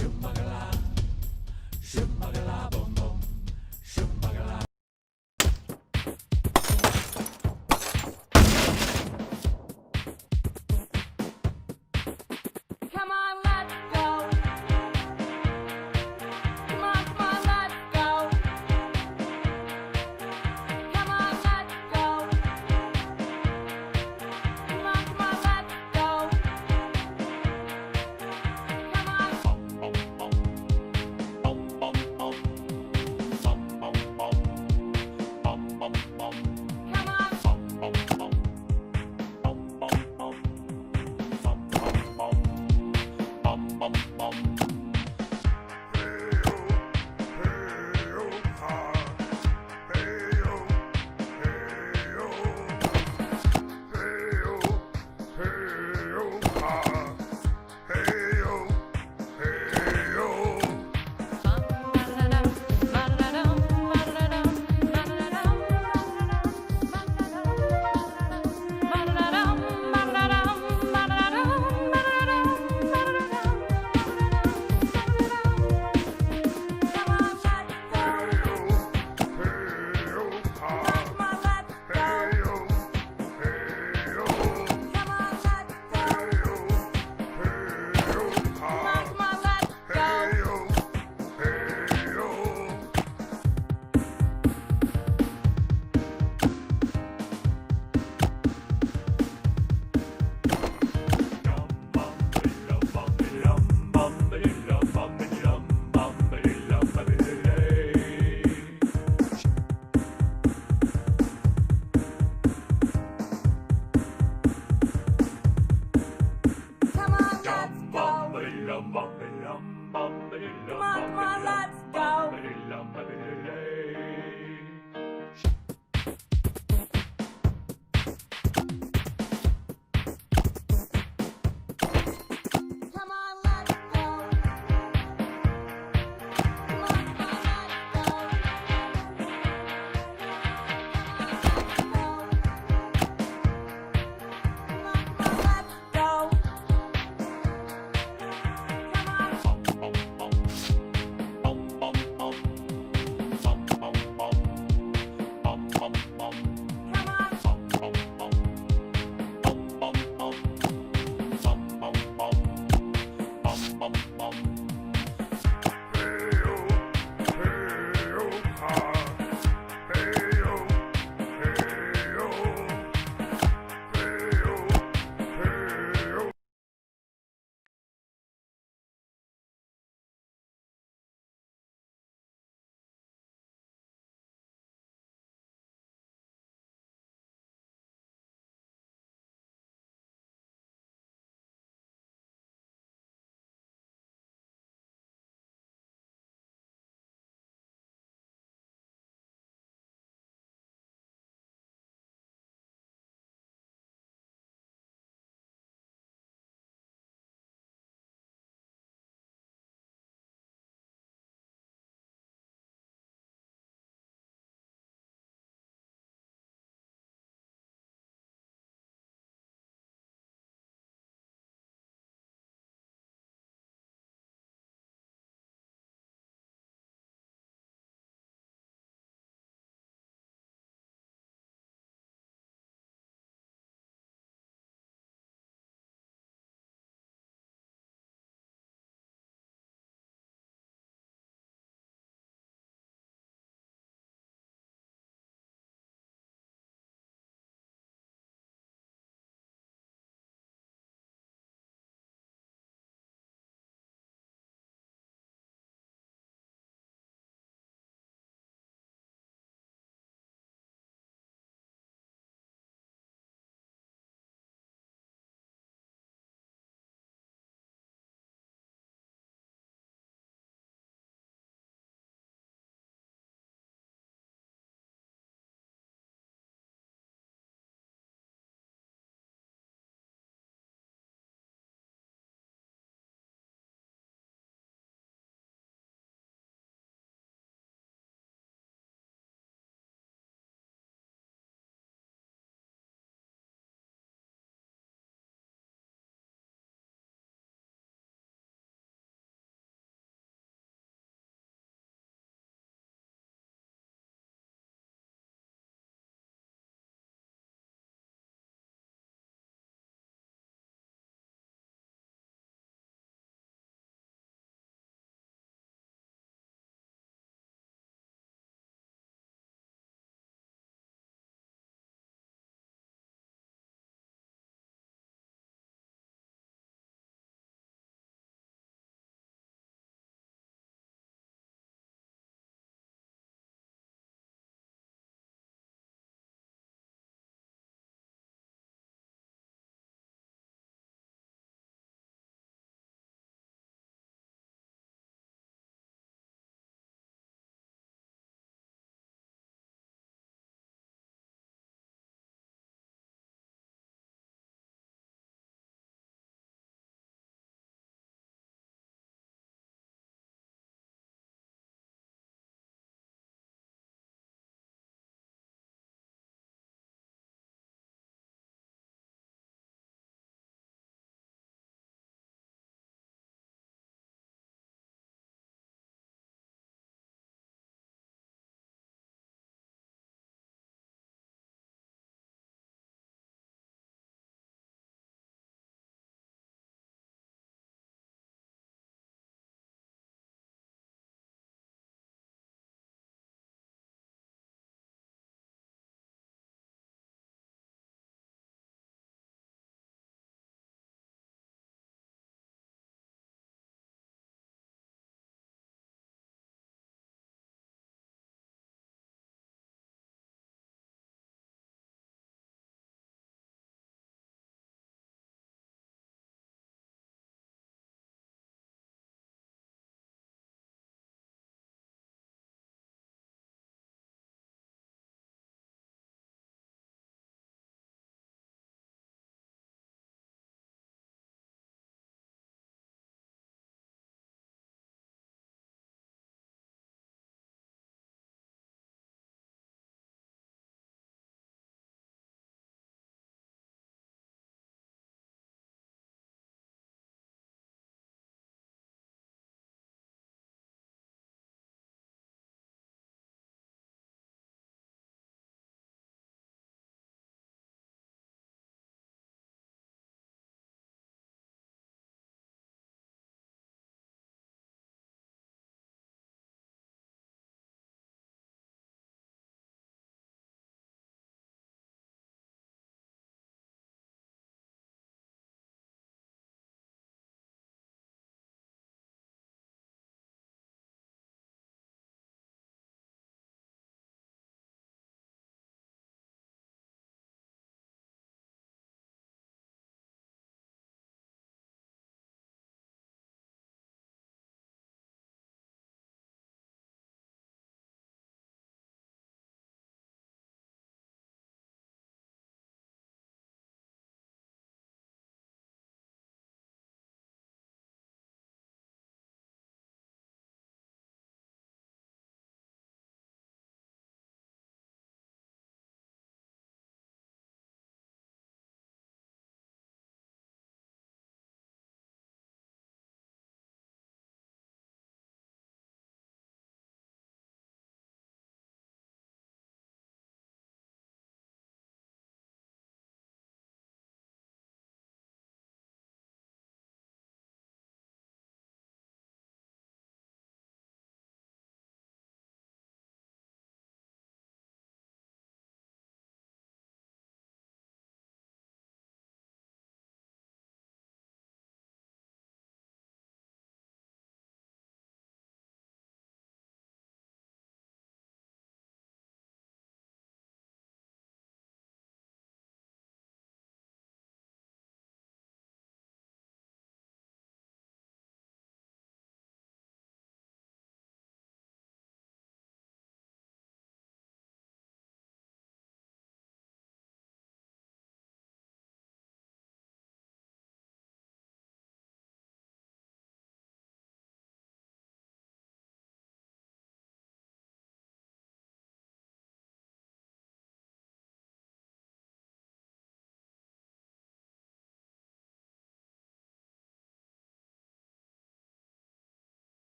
Come on, let's go. Come on, come on, let's go. Come on, let's go. Come on, come on, let's go. Come on.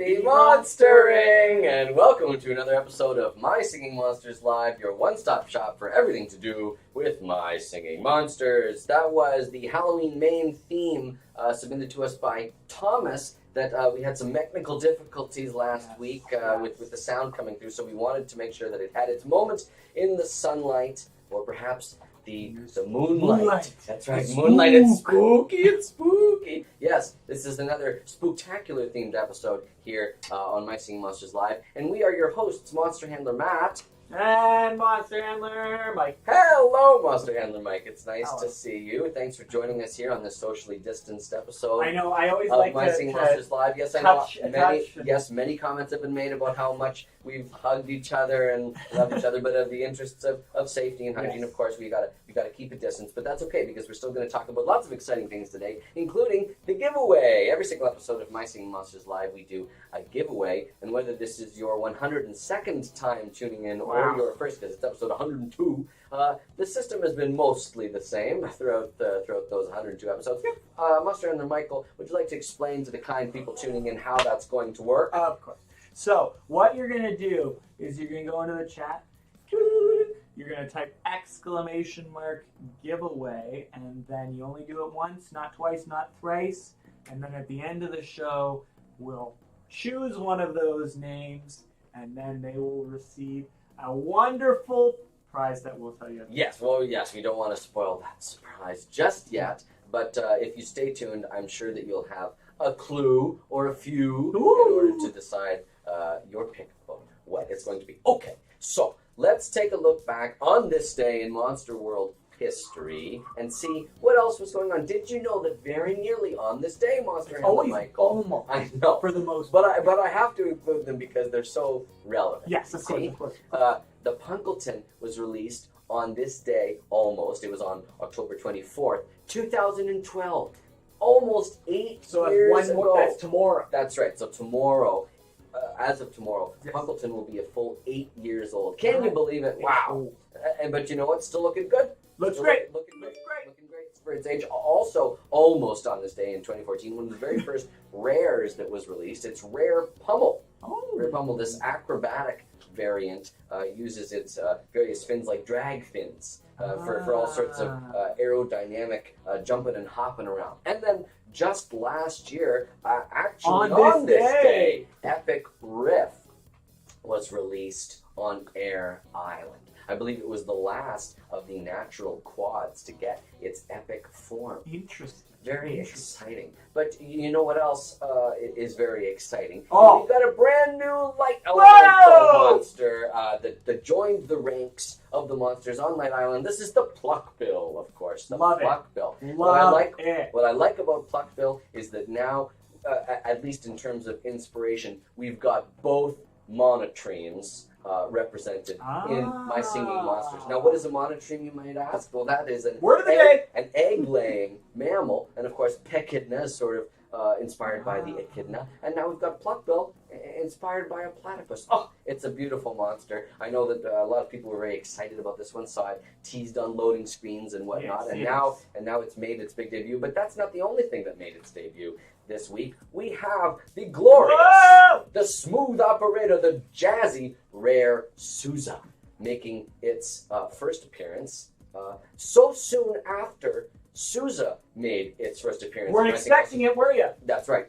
Happy Monstering! And welcome to another episode of My Singing Monsters Live, your one-stop shop for everything to do with My Singing Monsters. That was the Halloween main theme submitted to us by Thomas. That we had some technical difficulties last week with the sound coming through, so we wanted to make sure that it had its moment in the sunlight, or perhaps the moonlight. That's right, moonlight. It's spooky. Yes, this is another spooktacular themed episode here on My Singing Monsters Live, and we are your hosts, Monster Handler Matt. And Monster Handler Mike. Hello, Monster Handler Mike. It's nice to see you. Thanks for joining us here on this socially distanced episode. I know. I always of like My to Singing Monsters Live. Yes, I know. Many comments have been made about how much we've hugged each other and loved each other, but of the interests of safety and hygiene, of course, we gotta keep a distance. But that's okay because we're still going to talk about lots of exciting things today, including the giveaway. Every single episode of My Singing Monsters Live, we do a giveaway, and whether this is your 102nd time tuning in or your first, because it's episode 102, the system has been mostly the same throughout those 102 episodes. Monster Handler Michael, would you like to explain to the kind people tuning in how that's going to work? Of course. So, what you're going to do is you're going to go into the chat, you're going to type !giveaway, and then you only do it once, not twice, not thrice, and then at the end of the show, we'll choose one of those names, and then they will receive a wonderful prize that we'll tell you. Yes, we don't want to spoil that surprise just yet, but if you stay tuned, I'm sure that you'll have a clue or a few in order to decide your pick of what it's going to be. Okay, so let's take a look back on this day in Monster World history and see what else was going on. Did you know that very nearly on this day, Monster Handler Michael? Almost. I know. For the most but I have to include them because they're so relevant. Yes, of course. The Punkleton was released on this day almost. It was on October 24th, 2012. Almost 8 years ago. That's tomorrow. That's right. So tomorrow, as of tomorrow, yes, Punkleton will be a full 8 years old. Can you believe it? Wow. But you know what? Still looking good. Looks great. Looking great for its age. Also, almost on this day in 2014, one of the very first rares that was released. It's Rare Pummel. Rare Pummel, this acrobatic variant, uses its various fins like drag fins for all sorts of aerodynamic jumping and hopping around. And then just last year, actually on this day, Epic Riff was released on Air Island. I believe it was the last of the natural quads to get its epic form. Interesting. Very exciting. But you know what else is very exciting? Oh. We've got a brand new light elemental monster that joined the ranks of the monsters on Light Island. This is the Pluckbill, of course. The Pluckbill. What I like about Pluckbill is that now, at least in terms of inspiration, we've got both monotremes represented in My Singing Monsters. Now, what is a monotreme, you might ask? Well, that is an egg-laying mammal, and of course, Pechidna is sort of inspired by the echidna, and now we've got Pluckbill inspired by a platypus. Oh, it's a beautiful monster. I know that a lot of people were very excited about this one, saw it teased on loading screens and whatnot, and now it's made its big debut. But that's not the only thing that made its debut. This week, we have the glorious, the smooth operator, the jazzy, rare Sooza, making its first appearance so soon after Sooza made its first appearance. Weren't expecting it, were you? That's right.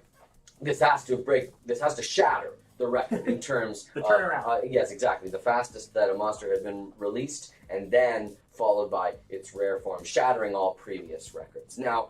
This has to shatter the record in terms the turnaround. Yes, exactly. The fastest that a monster has been released, and then followed by its rare form, shattering all previous records. Now,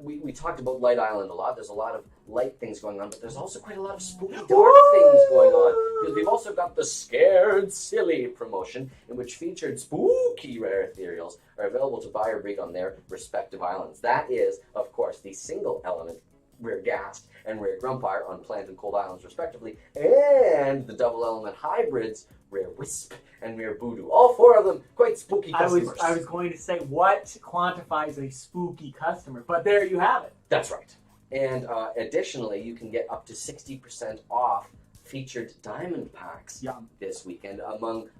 we talked about Light Island a lot. There's a lot of light things going on, but there's also quite a lot of spooky dark things going on. Because we've also got the Scared Silly promotion, in which featured spooky rare ethereals are available to buy or breed on their respective islands. That is, of course, the single element Rare Ghast and Rare Grumpire on Plant and Cold Islands, respectively, and the double element hybrids, Rare Wisp and Rare Voodoo. All 4 of them quite spooky customers. I was going to say, what quantifies a spooky customer? But there you have it. That's right. And additionally, you can get up to 60% off featured diamond packs this weekend among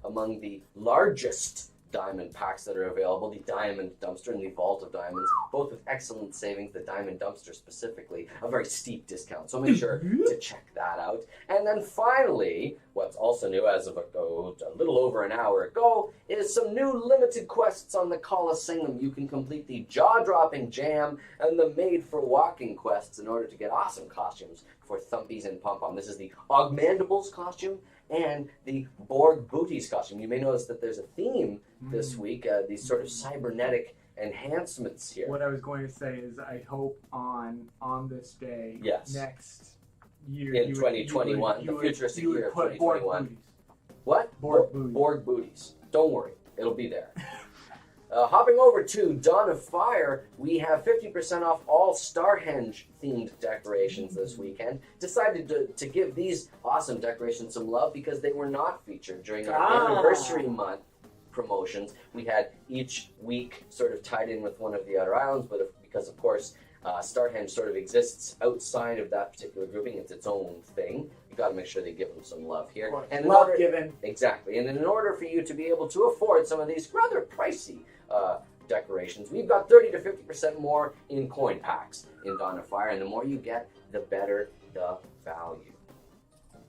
the largest diamond packs that are available, the Diamond Dumpster and the Vault of Diamonds, both with excellent savings, the Diamond Dumpster specifically, a very steep discount. So make sure to check that out. And then finally, what's also new as of a little over an hour ago, is some new limited quests on the Colosseum. You can complete the jaw-dropping jam and the made-for-walking quests in order to get awesome costumes for Thumpies and Pom-Pom. This is the Augmandables costume and the Borg Booties costume. You may notice that there's a theme this week, these sort of cybernetic enhancements here. What I was going to say is I hope on this day next year in 2021, the futuristic year of 2021. What? Borg Booties. Don't worry, it'll be there. Hopping over to Dawn of Fire, we have 50% off all Starhenge-themed decorations this weekend. Decided to give these awesome decorations some love because they were not featured during our anniversary month promotions. We had each week sort of tied in with one of the other islands, but because, of course, Starhenge sort of exists outside of that particular grouping. It's its own thing. You've got to make sure they give them some love here. And love given. Exactly. And in order for you to be able to afford some of these rather pricey decorations, we've got 30 to 50% more in coin packs in Dawn of Fire. And the more you get, the better the value.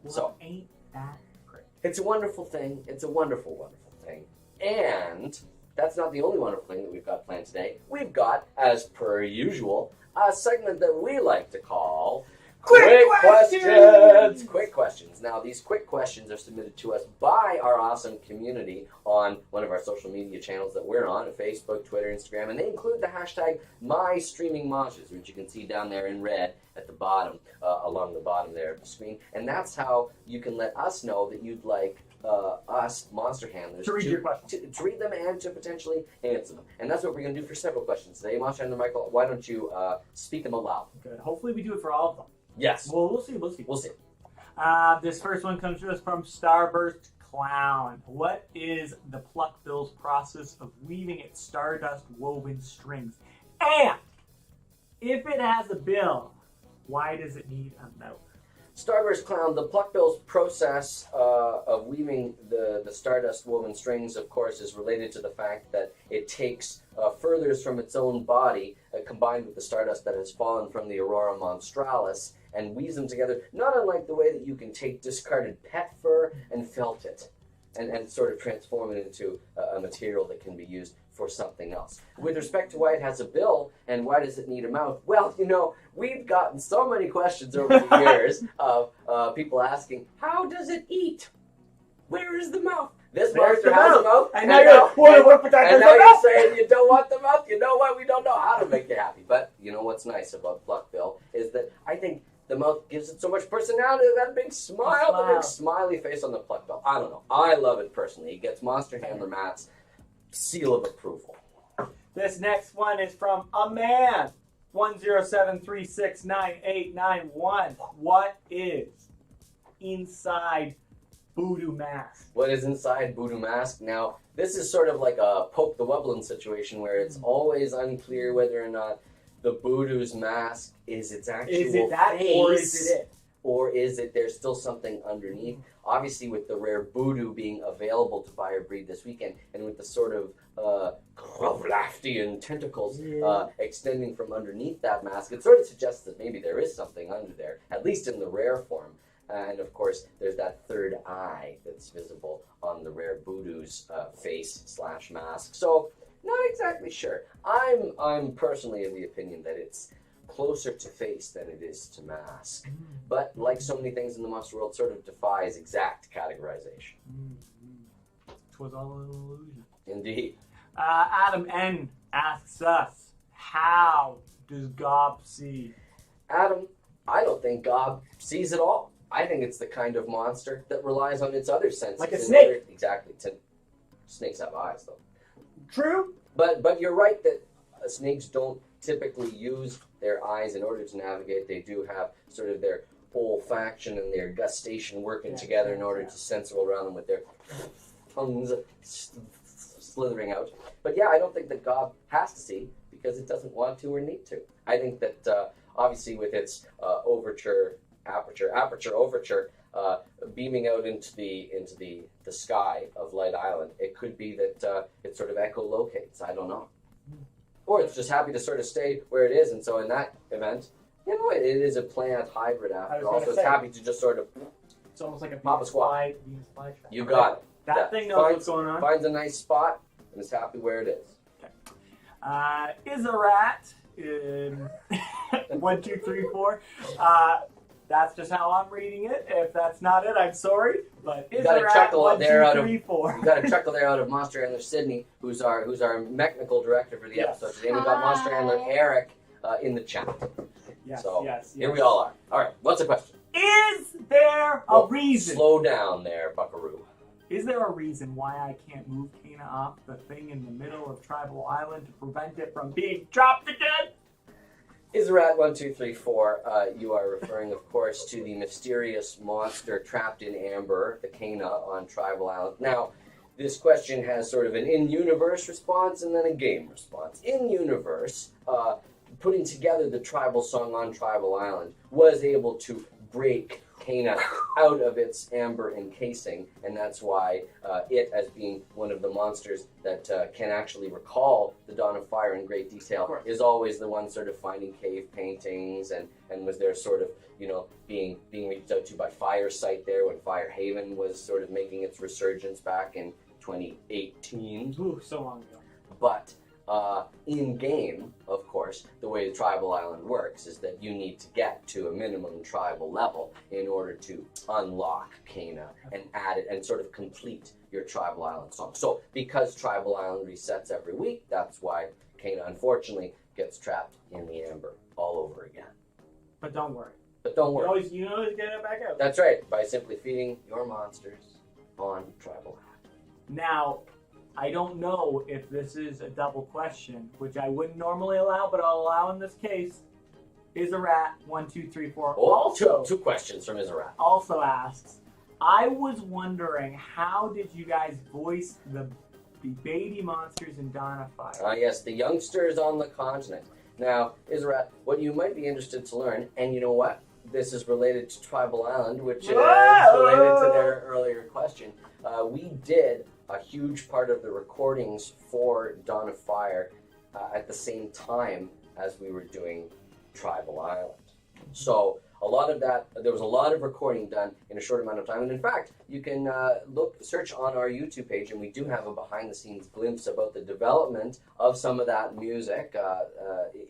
Well, so ain't that great? It's a wonderful thing. It's a wonderful, wonderful thing. And that's not the only wonderful thing that we've got planned today. We've got, as per usual, a segment that we like to call Quick Questions! Quick Questions. Now, these quick questions are submitted to us by our awesome community on one of our social media channels that we're on, Facebook, Twitter, Instagram, and they include the hashtag MyStreamingMonsters, which you can see down there in red at the bottom, along the bottom there of the screen. And that's how you can let us know that you'd like us, Monster Handlers, to read your questions. To read them and to potentially answer them. And that's what we're going to do for several questions today. Monster Handler Michael, why don't you speak them aloud? Good. Hopefully we do it for all of them. Yes. Well, we'll see. We'll see. This first one comes to us from Starburst Clown. What is the pluck bill's process of weaving its stardust woven strings? And if it has a bill, why does it need a mouth? Starburst Clown, the pluckbill's process of weaving the stardust woven strings, of course, is related to the fact that it takes furthers from its own body, combined with the stardust that has fallen from the Aurora Monstralis, and weaves them together, not unlike the way that you can take discarded pet fur and felt it, and sort of transform it into a material that can be used for something else. With respect to why it has a bill and why does it need a mouth, well, you know, we've gotten so many questions over the years of people asking, how does it eat? Where is the mouth? This monster has a mouth, and now you're saying you don't want the mouth. You know what? We don't know how to make you happy. But you know what's nice about Pluckbill is that I think the mouth gives it so much personality. That big smile, the big smiley face on the Pluckbill. I don't know. I love it personally. It gets Monster Handler Matt's seal of approval. This next one is from a man. 107369891. What is inside Voodoo Mask? What is inside Voodoo Mask? Now, this is sort of like a Poke the Wublin situation where it's always unclear whether or not the Voodoo's mask is its actual face, or is it it? Or is it there's still something underneath? Obviously, with the rare Voodoo being available to buy or breed this weekend, and with the sort of Grovlaftian tentacles extending from underneath that mask, it sort of suggests that maybe there is something under there, at least in the rare form. And of course, there's that third eye that's visible on the rare Voodoo's face/mask. So, not exactly sure. I'm personally of the opinion that it's closer to face than it is to mask. But like so many things in the monster world, sort of defies exact categorization. Twas all an illusion. Indeed. Adam N. asks us, how does Gob see? Adam, I don't think Gob sees at all. I think it's the kind of monster that relies on its other senses. Like a snake. Exactly. Snakes have eyes, though. True. But you're right that snakes don't typically use their eyes in order to navigate. They do have sort of their olfaction and their gustation working together in order to sense all around them with their tongues slithering out. But yeah, I don't think that Gob has to see because it doesn't want to or need to. I think that obviously with its aperture, beaming out into the sky of Light Island, it could be that it sort of echolocates. I don't know. Or it's just happy to sort of stay where it is, and so in that event, you know, it is a plant hybrid after all, so it's happy to just sort of It's almost like a pop a squat. Venus flytrap. You got it. That Yeah. thing knows what's going on. Finds a nice spot and is happy where it is. Is a rat. 1, 2, 3, 4. That's just how I'm reading it. If that's not it, I'm sorry. But is got a a rat. chuckle 1, 2, there out of- 3, 4. We got a chuckle there out of Monster Handler Sydney, who's our mechanical director for the Yes. episode today. We got Monster Handler Eric in the chat. Yes, So yes. here we all are. All right, what's the question? Is there a reason? Slow down there, Buckaroo. Is there a reason why I can't move Kana off the thing in the middle of Tribal Island to prevent it from being dropped again? Israt 1234, you are referring, of course, to the mysterious monster trapped in amber, the Kana, on Tribal Island. Now, this question has sort of an in-universe response and then a game response. In-universe, putting together the tribal song on Tribal Island was able to break Kana out of its amber encasing, and that's why it, as being one of the monsters that can actually recall the Dawn of Fire in great detail, is always the one sort of finding cave paintings and was there sort of, you know, being reached out to by Firesight there when Firehaven was sort of making its resurgence back in 2018. Ooh, so long ago. But in-game, of course, the way the Tribal Island works is that you need to get to a minimum tribal level in order to unlock Kana and add it and sort of complete your Tribal Island song. So because Tribal Island resets every week, that's why Kana, unfortunately, gets trapped in the amber all over again. But don't worry. But don't worry. You always get it back out. That's right, by simply feeding your monsters on Tribal Island. Now, I don't know if this is a double question, which I wouldn't normally allow, but I'll allow in this case. Is a rat 1, 2, 3, 4 Oh, also two questions from Israt. also asks, I was wondering, how did you guys voice the baby monsters in Dawn of Fire? Yes, the youngsters on the continent. Now, Israt, what you might be interested to learn, and you know what? This is related to Tribal Island, which is related to their earlier question. We did a huge part of the recordings for Dawn of Fire at the same time as we were doing Tribal Island. So a lot of that, there was a lot of recording done in a short amount of time. And in fact, you can search on our YouTube page, and we do have a behind-the-scenes glimpse about the development of some of that music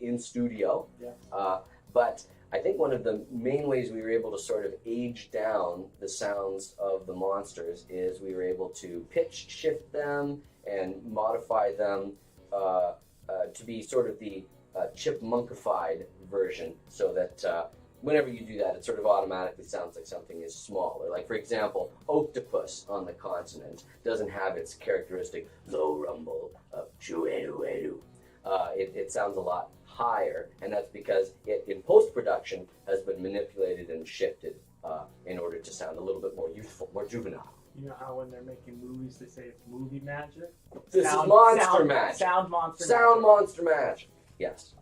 in studio. Yeah. But I think one of the main ways we were able to sort of age down the sounds of the monsters is we were able to pitch shift them and modify them to be sort of the chipmunkified version, so that whenever you do that, it sort of automatically sounds like something is smaller. Like, for example, Octopus on the continent doesn't have its characteristic low rumble of choo-edu-edu. It sounds a lot higher, and that's because it, in post-production, has been manipulated and shifted in order to sound a little bit more youthful, more juvenile. You know how when they're making movies, they say it's movie magic? This is monster magic. Sound monster Sound magic. monster magic. Yes.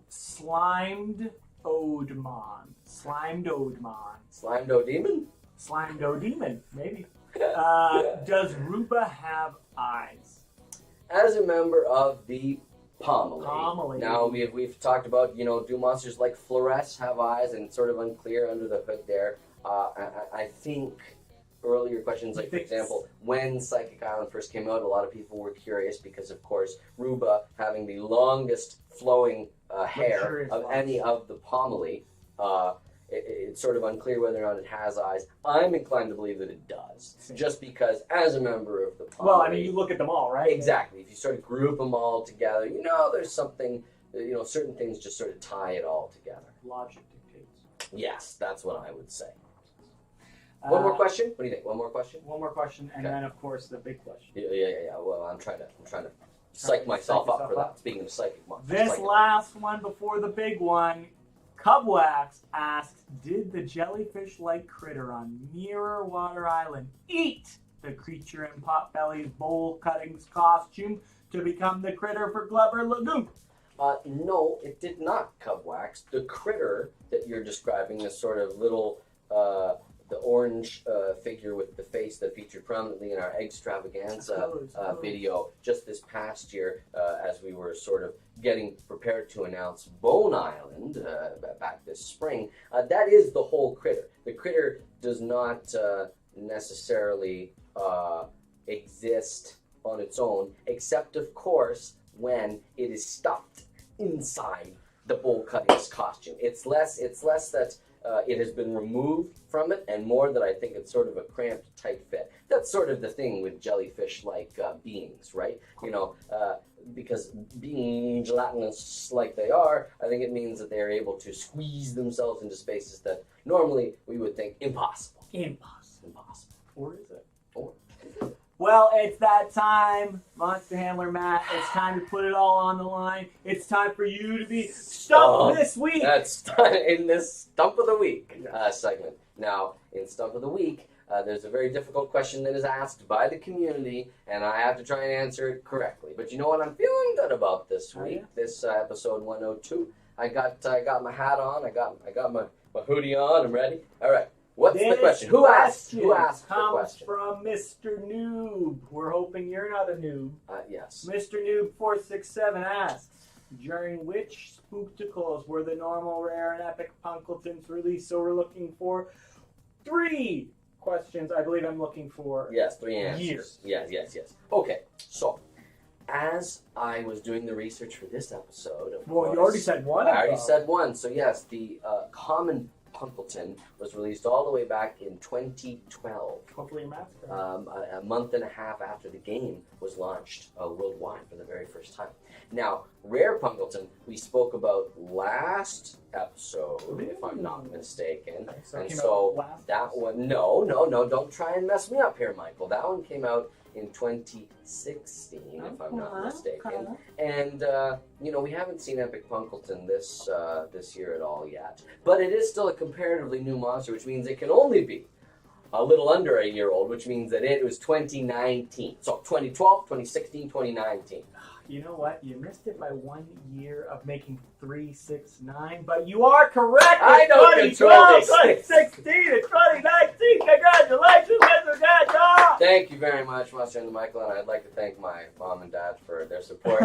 Slimed Odemon. Slimed Odemon. Slimed O-Demon? Slimed Odemon, maybe. Does Ruba have eyes? As a member of the Pomely. Pomely. Now, we've talked about, you know, do monsters like Fluoresce have eyes, and it's sort of unclear under the hood there. I think earlier questions, like, for example, when Psychic Island first came out, a lot of people were curious because, of course, Ruba, having the longest flowing hair of any of the Pomely, it's sort of unclear whether or not it has eyes. I'm inclined to believe that it does, just because as a member of the Pomely... Well, I mean, you look at them all, right? Exactly. If you sort of group them all together, you know, there's something, you know, certain things just sort of tie it all together. Logic dictates. Yes, that's what I would say. One more question? What do you think? One more question? One more question, and then, of course, the big question. Yeah. Well, I'm trying to psych myself up for that. Speaking of psychic monsters. This last one before the big one, Cubwax asks, did the jellyfish-like critter on Mirror Water Island eat the creature in Potbelly's bowl cuttings costume to become the critter for Glover Lagoon? No, it did not, Cubwax. The critter that you're describing, this sort of little the orange figure with the face that featured prominently in our extravaganza video just this past year as we were sort of getting prepared to announce Bone Island back this spring. That is the whole critter. The critter does not necessarily exist on its own, except of course when it is stuffed inside the bowl cuttings costume. It's less that it has been removed from it, and more that I think it's sort of a cramped, tight fit. That's sort of the thing with jellyfish-like beings, right? You know, because being gelatinous like they are, I think it means that they are able to squeeze themselves into spaces that normally we would think impossible. Impossible. Or is it? Or Well, it's that time, Monster Handler Matt. It's time to put it all on the line. It's time for you to be stumped this week. That's in this Stump of the Week segment. Now, in Stump of the Week, there's a very difficult question that is asked by the community, and I have to try and answer it correctly. But you know what I'm feeling good about this week, this episode 102. I got my hat on, I got my hoodie on, I'm ready. All right. What's the question? Who asked the question? From Mr. Noob. We're hoping you're not a noob. Yes. Mr. Noob 467 asks, during which spookticles were the normal, rare, and epic Punkletons released? So we're looking for 3 questions. I believe I'm looking for 3 answers. Years. Yes. Okay, so as I was doing the research for this episode, of course, you already said one. I already said one. So yes, the common Punkleton was released all the way back in 2012. Hopefully your math's correct. A month and a half after the game was launched worldwide for the very first time. Now, Rare Punkleton, we spoke about last episode, if I'm not mistaken. And so that one, no, don't try and mess me up here, Michael. That one came out in 2016, if I'm not mistaken. And, we haven't seen Epic Punkleton this year at all yet. But it is still a comparatively new monster, which means it can only be a little under a year old, which means that it was 2019. So 2012, 2016, 2019. You know what? You missed it by 1 year of making 369, but you are correct. I know 2012, 2016, and 2019. Congratulations, Mr. Gadget! Thank you very much, Monster and Michael, and I'd like to thank my mom and dad for their support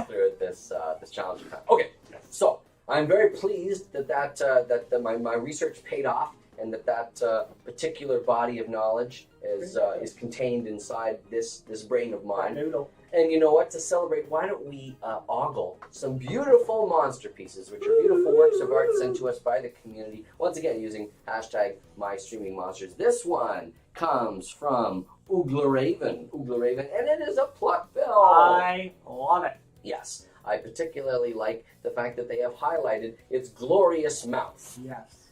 through this challenging time. Okay, so I'm very pleased that my research paid off, and that particular body of knowledge is contained inside this brain of mine. And you know what? To celebrate, why don't we ogle some beautiful monster pieces, which are beautiful works of art sent to us by the community. Once again, using hashtag #MyStreamingMonsters. This one comes from Oogla Raven, and it is a pluck bill. I love it. Yes, I particularly like the fact that they have highlighted its glorious mouth.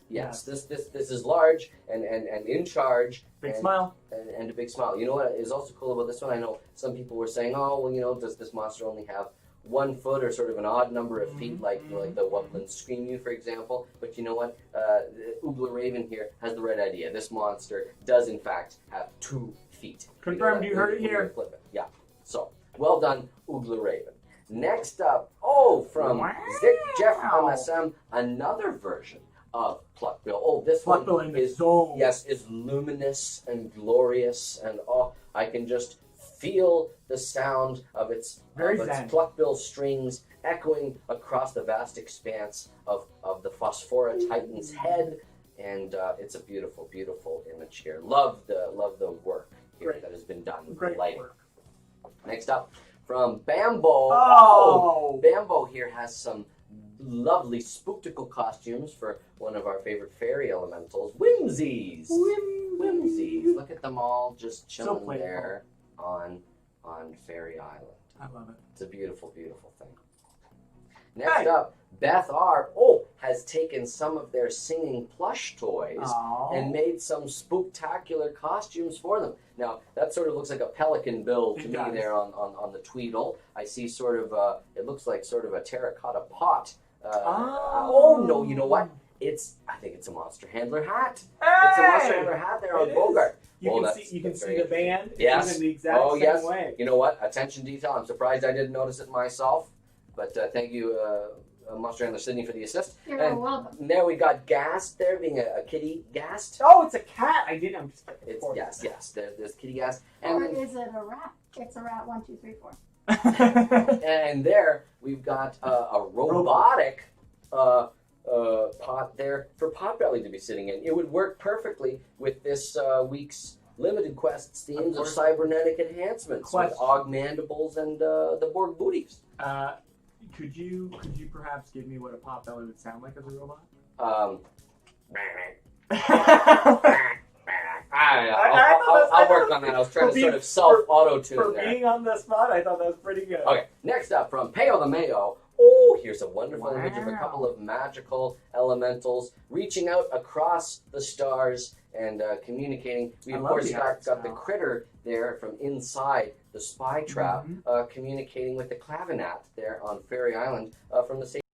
Yes, this is large and in charge. Big smile. And a big smile. You know what is also cool about this one? I know some people were saying, oh, well, does this monster only have 1 foot or sort of an odd number of feet, like the Wupland Screamu, for example? But you know what? Oogla Raven here has the right idea. This monster does, in fact, have 2 feet. Confirmed, you heard it here. Flip it. Yeah. So, well done, Oogla Raven. Next up, from Zick Jeff MSM, another version of Pluck Bill. Oh, this Pluck one is luminous and glorious, and I can just feel the sound of its Pluck Bill strings echoing across the vast expanse of the Phosphora Titan's head, and it's a beautiful, beautiful image here. Love the work here that has been done with the lighting. Work. Next up, from Bambo. Bambo here has some lovely spooktical costumes for one of our favorite fairy elementals, Whimsies. Whimsies. Look at them all just chilling there on Fairy Island. I love it. It's a beautiful, beautiful thing. Next up, Beth R. has taken some of their singing plush toys and made some spooktacular costumes for them. Now, that sort of looks like a pelican bill to me there on the Tweedle. I see sort of, it looks like sort of a terracotta pot. No, you know what? I think it's a Monster Handler hat. Hey! It's a Monster Handler hat there on Bogart. You can see the band. Yes. It's in the exact same way. You know what? Attention detail. I'm surprised I didn't notice it myself. But thank you, Monster Handler Sydney for the assist. You're welcome. And there we got Gast there, being a kitty Gast. Oh, it's a cat. I'm just kidding. It's yes. There's kitty Gast. Or And is it a rat? It's a rat. 1, 2, 3, 4. and there we've got a robotic pot there for Potbelly to be sitting in. It would work perfectly with this week's limited quest themes of cybernetic enhancements with augmentables and the Borg booties. Could you perhaps give me what a Potbelly would sound like as a robot? I'll work on that. I was trying to sort of self-auto-tune For there. being on the spot, I thought that was pretty good. Okay, next up from Peo the Mayo. Oh, here's a wonderful image of a couple of magical elementals reaching out across the stars and communicating. We, of course, got the critter there from inside the spy trap, communicating with the clavinet there on Fairy Island from the safety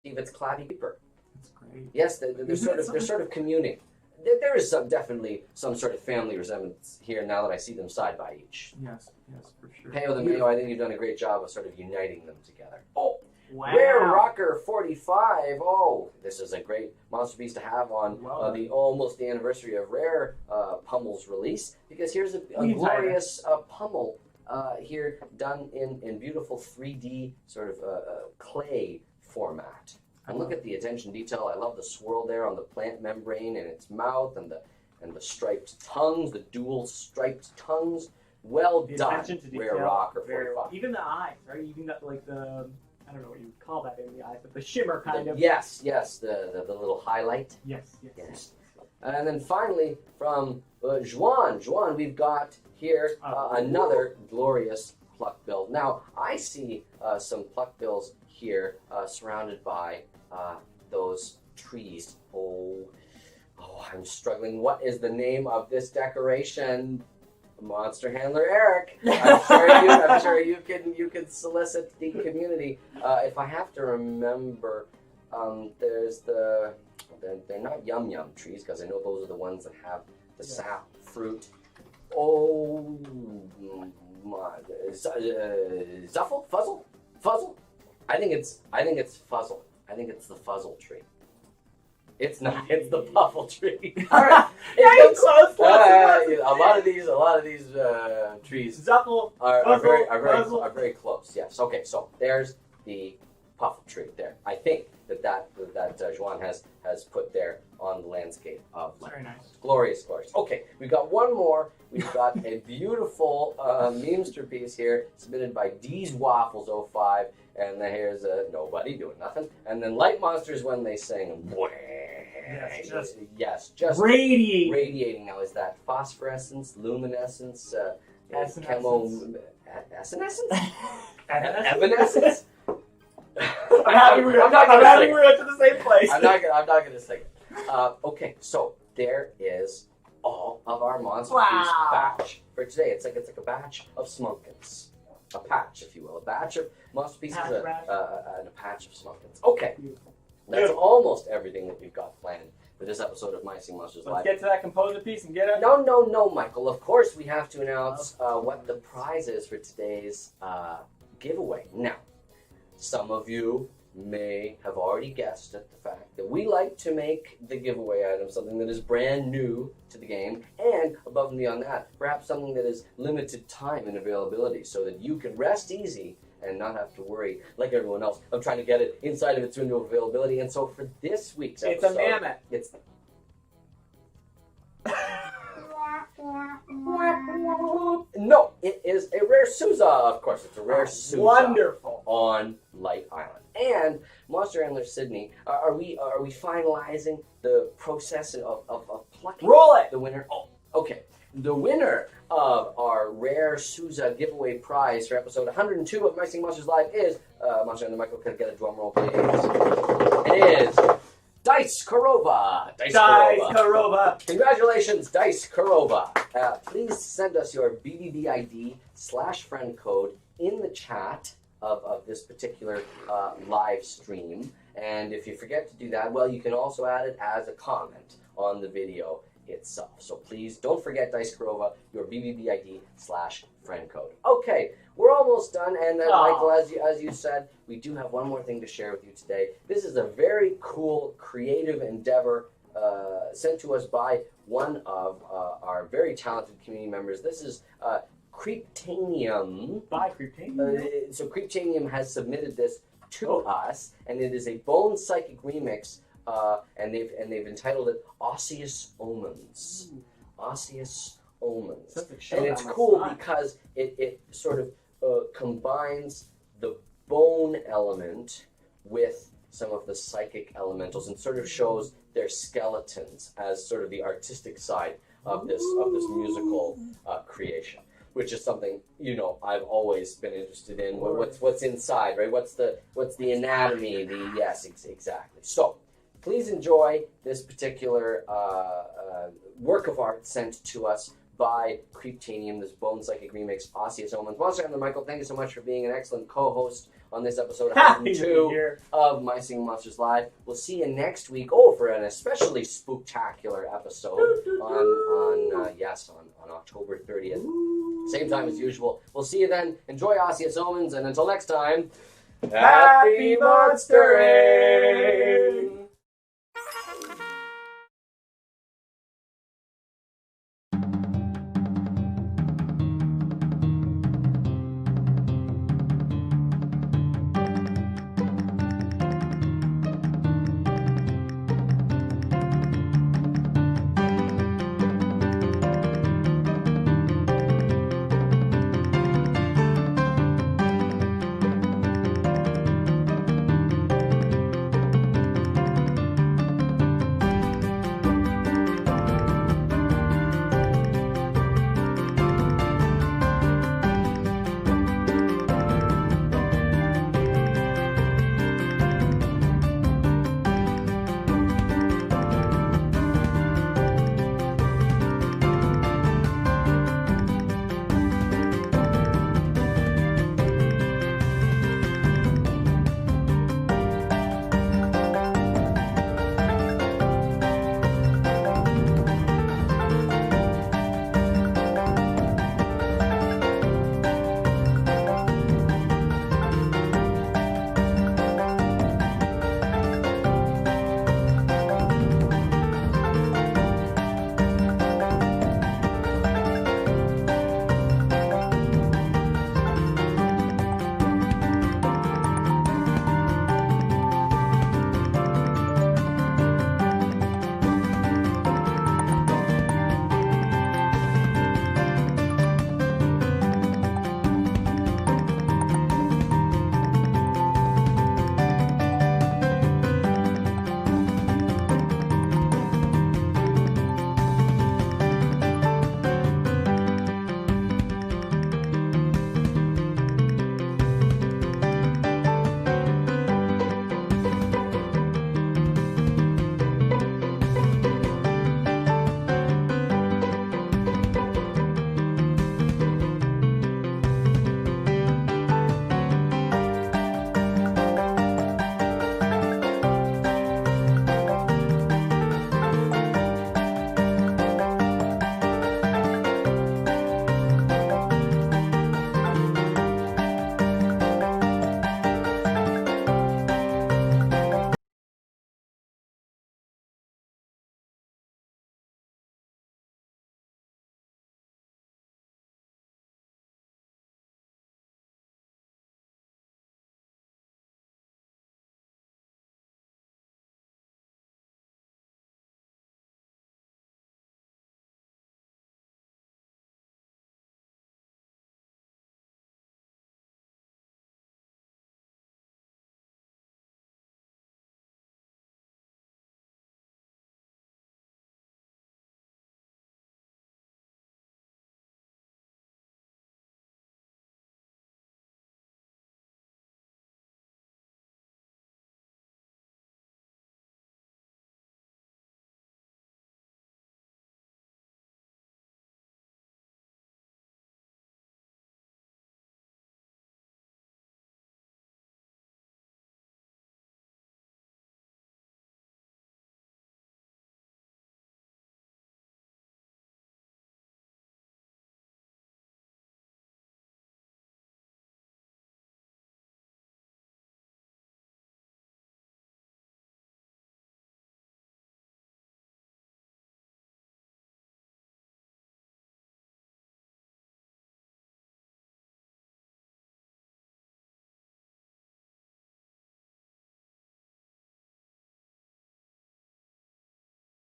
of its clavy keeper. That's great. Yes, they're sort of communing. There is definitely some sort of family resemblance here now that I see them side by each. Yes, for sure. Peo the Mayo, I think you've done a great job of sort of uniting them together. Oh, wow. Rare Rocker 45. Oh, this is a great monster piece to have on the almost the anniversary of Rare Pummel's release, because here's a glorious pummel here done in beautiful 3D sort of clay format. And look at the attention detail. I love the swirl there on the plant membrane in its mouth and the striped tongues, the dual striped tongues. Well done, Rare Rocker 45. Even the eyes, right? You even got like the, I don't know what you would call that in the eyes, but the shimmer kind of. Yes, the little highlight. Yes. And then finally from Juan, we've got here another glorious pluck bill. Now, I see some pluck bills here surrounded by those trees. Oh, I'm struggling. What is the name of this decoration? Monster Handler Eric. I'm sure you can solicit the community. If I have to remember, there's they're not yum yum trees, because I know those are the ones that have the sap fruit. Oh my, Zuffle? Fuzzle? I think it's Fuzzle. I think it's the Fuzzle tree. It's not. It's the Puffle tree. All right. A lot of these trees are very close. Yes. Okay. So there's the Puffle tree there. I think that Juan has put there on the landscape of very nice. Glorious. Okay, we've got one more. We've got a beautiful memester piece here submitted by D's Waffles 05, and then here's nobody doing nothing, and then Light Monsters when they sing. Just radiating. Now, is that phosphorescence, luminescence, evanescence? I'm happy we're at the same place. I'm not gonna sing it. Okay, so there is all of our monster piece batch for today. It's like a batch of smunkins, a patch, if you will, a batch of monster pieces, and a patch of smunkins. Okay, that's almost everything that we've got planned for this episode of My Sing Monsters Live. Let's get to that composer piece and get it. No, Michael. Of course, we have to announce what the prize is for today's giveaway. Now, some of you may have already guessed at the fact that we like to make the giveaway item something that is brand new to the game, and above and beyond that, perhaps something that is limited time and availability, so that you can rest easy and not have to worry, like everyone else, of trying to get it inside of its window of availability. And so for this week's episode, it's a mammoth. No, it is a rare Sooza, of course. It's a rare Sooza. Wonderful. On Light Island. And Monster Handler Sydney, are we finalizing the process of plucking the winner? Oh, okay. The winner of our rare Sooza giveaway prize for episode 102 of My Sing Monsters Live is Monster Handler Michael. Could I get a drum roll, please? It is Dice Karova. Dice Karova. Congratulations, Dice Karova. Please send us your BBBID/friend code in the chat of this particular live stream. And if you forget to do that, well, you can also add it as a comment on the video itself. So please don't forget Dice Corova, your BBBID/friend code. Okay, we're almost done, and Michael, as you said, we do have one more thing to share with you today. This is a very cool, creative endeavor sent to us by one of our very talented community members. This is Creeptanium. By Creeptanium. So Creeptanium has submitted this to us, and it is a Bone Psychic remix, and they've entitled it Osseous Omens. Osseous Omens. And it's cool because it sort of combines the bone element with some of the psychic elementals and sort of shows their skeletons as sort of the artistic side of this musical creation, which is something I've always been interested in. What's inside, right? What's the anatomy? Yes, exactly. So please enjoy this particular work of art sent to us by Creeptanium, this Bone Psychic remix, Osseous Omens. Monster Hunter Michael, thank you so much for being an excellent co-host on this episode 102 of My Singing Monsters Live. We'll see you next week, for an especially spooktacular episode on October 30th. Same time as usual. We'll see you then. Enjoy Osseous Omens, and until next time, happy monstering!